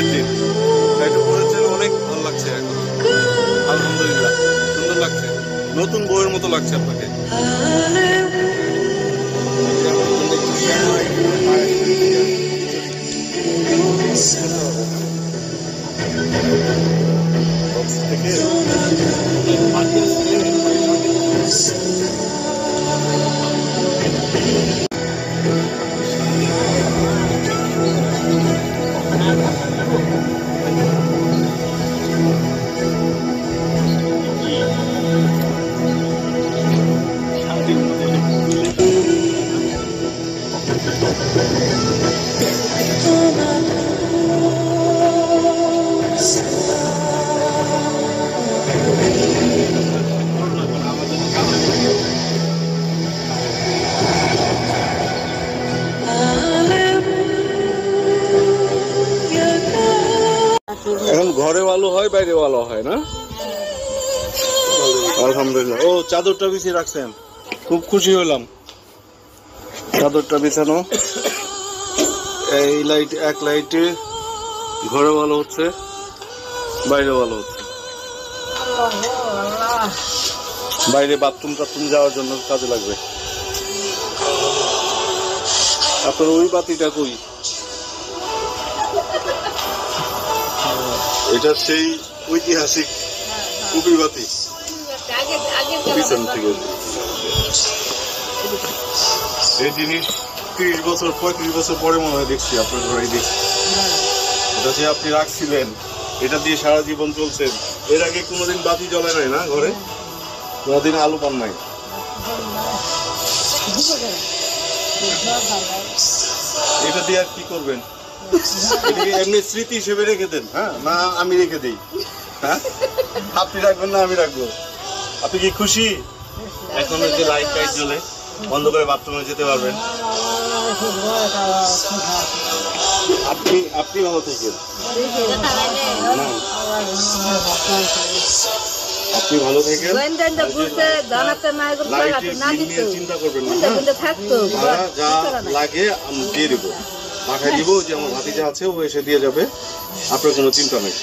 ঈদের দিন শাড়িটা পরেছেন, অনেক ভালো লাগছে এখন। আলহামদুলিল্লাহ, সুন্দর লাগছে, নতুন বউয়ের মতো লাগছে আপনাকে। এখন ঘরে ভালো হয়, বাইরে ভালো হয় না? আলহামদুলিল্লাহ। ও, চাদরটা বিছিয়ে রাখছেন, খুব খুশি হলাম। চাদরটা বিছানো, এই লাইট, এক লাইটে ঘরে ভালো হচ্ছে, বাইরে ভালো হচ্ছে। বাইরে বাথরুম টাথরুম যাওয়ার জন্য কাজে লাগবে। আপনার ওই বাতিটা কই? এটা সেই ঐতিহাসিক কুপি বাতি, পিছন থেকে। এই জিনিস 30 বছর 35 বছর পরে মনে হয় দেখছি আপনার ঘরে দেখছি। এটা যে আপনি রাখছিলেন, এটা দিয়ে সারা জীবন চলছেন। এর আগে কোনোদিন বাতি জ্বলে নাই না ঘরে? কোনোদিন আলো পান নাই? এটা দিয়ে আর কি করবেন? এটাকে এমনি স্মৃতি হিসেবে রেখে দেন, হ্যাঁ? না আমি রেখে দিই? হ্যাঁ, আপনি রাখবেন না আমি রাখবো? আপনি কি খুশি? এখন যে লাইট টাইট জ্বলে বন্ধ করে বাথরুমে যেতে পারবেন। আপনি আপনি ভালো থাকেন, আপনি ভালো থাকেন, চিন্তা করবেন না। যা লাগে আমি দিয়ে দেবো, পাঠাই দিব, যে আমার ভাতিজা আছে ও এসে দিয়ে যাবে, আপনার কোনো চিন্তা নেই।